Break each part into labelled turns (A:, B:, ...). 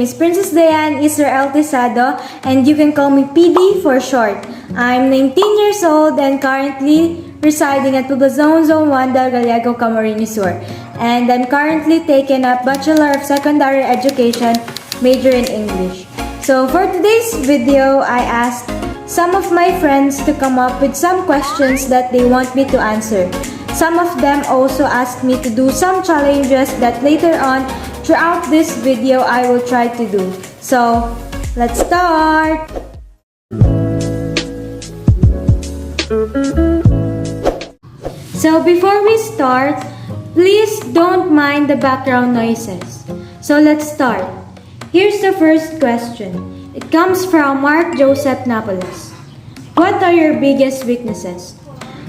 A: is Princess Diane Israel Tesado, and you can call me PD for short. I'm 19 years old and currently residing at Poblacion Zone 1, Del Gallego, Camarines Sur. And I'm currently taking up Bachelor of Secondary Education, major in English. So for today's video, I asked some of my friends to come up with some questions that they want me to answer. Some of them also asked me to do some challenges that later on throughout this video I will try to do. So let's start! So before we start, please don't mind the background noises. So let's start. Here's the first question. It comes from Mark Joseph Napoles. What are your biggest weaknesses?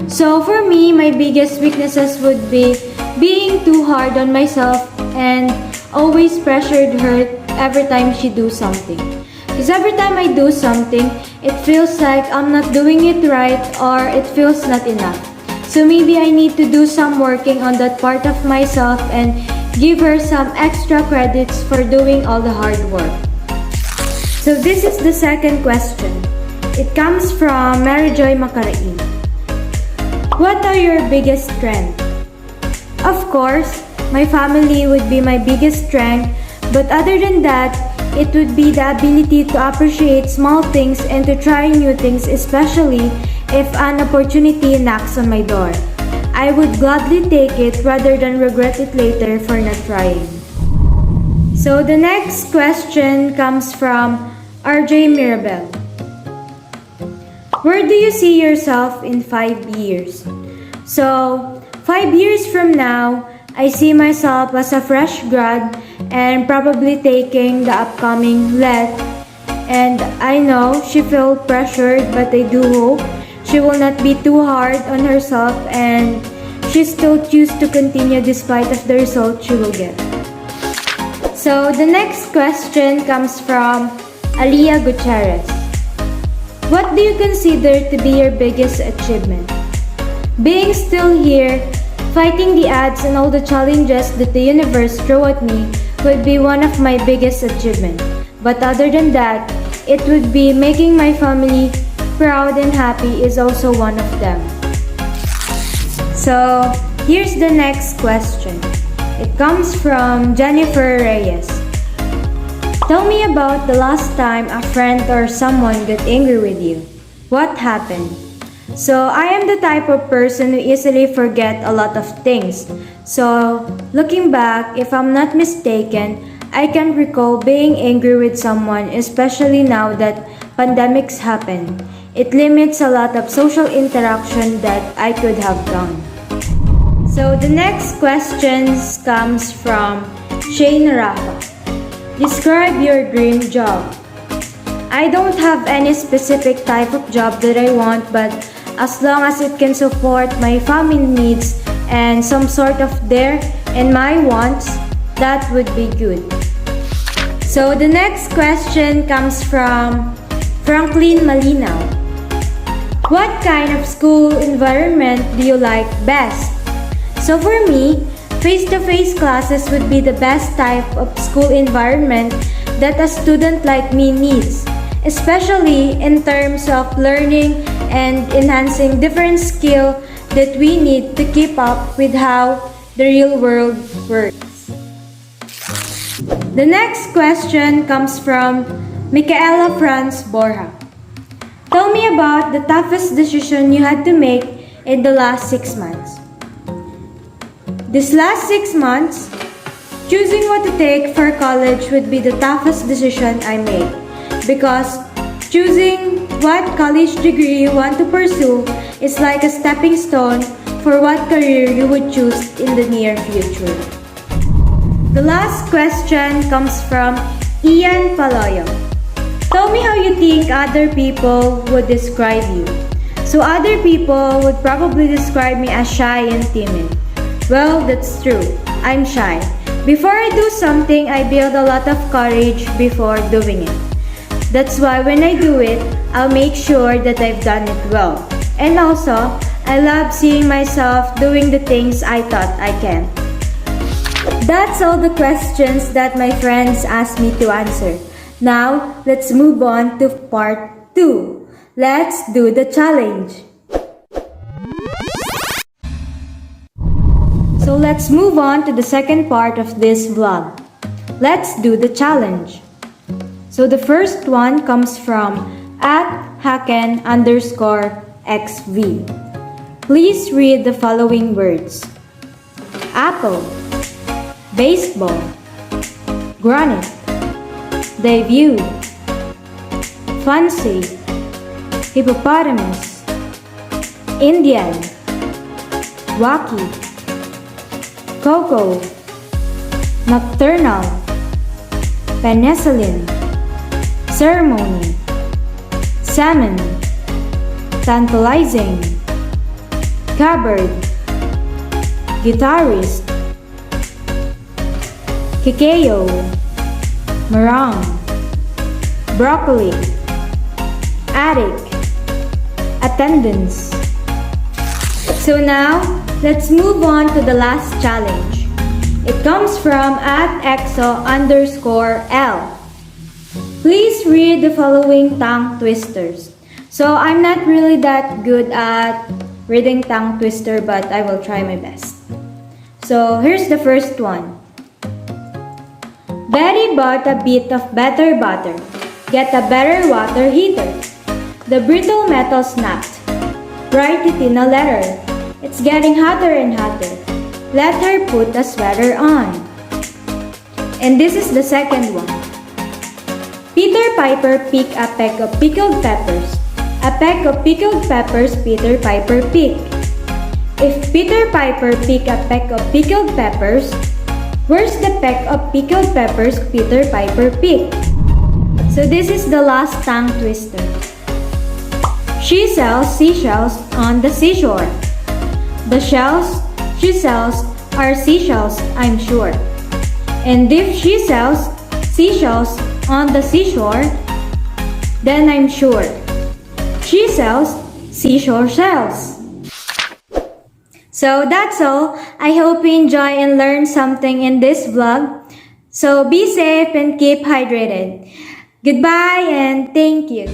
A: So for me, my biggest weaknesses would be being too hard on myself and always pressured her every time she do something. Because every time I do something, it feels like I'm not doing it right or it feels not enough. So maybe I need to do some working on that part of myself and give her some extra credits for doing all the hard work. So this is the second question. It comes from Mary Joy Macarain. What are your biggest strengths? Of course, my family would be my biggest strength, but other than that, it would be the ability to appreciate small things and to try new things, especially if an opportunity knocks on my door. I would gladly take it rather than regret it later for not trying. So the next question comes from RJ Mirabel. Where do you see yourself in 5 years? So, 5 years from now, I see myself as a fresh grad and probably taking the upcoming LET. And I know she felt pressured, but I do hope she will not be too hard on herself and she still choose to continue despite of the result she will get. So, the next question comes from Aliyah Gutierrez. What do you consider to be your biggest achievement? Being still here, fighting the odds and all the challenges that the universe throw at me would be one of my biggest achievements. But other than that, it would be making my family proud and happy is also one of them. So, here's the next question. It comes from Jennifer Reyes. Tell me about the last time a friend or someone got angry with you. What happened? So, I am the type of person who easily forget a lot of things. So, looking back, if I'm not mistaken, I can recall being angry with someone, especially now that pandemics happen. It limits a lot of social interaction that I could have done. So, the next question comes from Shane Rafa. Describe your dream job. I don't have any specific type of job that I want, but as long as it can support my family needs and some sort of their and my wants, that would be good. So the next question comes from Franklin Malinaw. What kind of school environment do you like best? So for me, face-to-face classes would be the best type of school environment that a student like me needs, especially in terms of learning and enhancing different skills that we need to keep up with how the real world works. The next question comes from Micaela Franz Borja. Tell me about the toughest decision you had to make in the last 6 months. This last 6 months, choosing what to take for college would be the toughest decision I made because choosing what college degree you want to pursue is like a stepping stone for what career you would choose in the near future. The last question comes from Ian Paloyo. Tell me how you think other people would describe you. So other people would probably describe me as shy and timid. Well, that's true. I'm shy. Before I do something, I build a lot of courage before doing it. That's why when I do it, I'll make sure that I've done it well. And also, I love seeing myself doing the things I thought I can. That's all the questions that my friends asked me to answer. Now, let's move on to part 2. Let's do the challenge. So let's move on to the second part of this vlog. Let's do the challenge. So the first one comes from @haken_xv. Please read the following words: apple, baseball, granite, debut, fancy, hippopotamus, Indian, wacky, cocoa, nocturnal, penicillin, ceremony, salmon, tantalizing, cupboard, guitarist, cacao, meringue, broccoli, attic, attendance. So now, let's move on to the last challenge. It comes from @exo_l. Please read the following tongue twisters. So I'm not really that good at reading tongue twister, but I will try my best. So here's the first one. Betty bought a bit of better butter. Get a better water heater. The brittle metal snapped. Write it in a letter. It's getting hotter and hotter. Let her put a sweater on. And this is the second one. Peter Piper picked a peck of pickled peppers. A peck of pickled peppers Peter Piper picked. If Peter Piper picked a peck of pickled peppers, where's the peck of pickled peppers Peter Piper picked? So this is the last tongue twister. She sells seashells on the seashore. The shells she sells are seashells, I'm sure. And if she sells seashells on the seashore, then I'm sure she sells seashore shells. So that's all. I hope you enjoy and learn something in this vlog. So be safe and keep hydrated. Goodbye and thank you.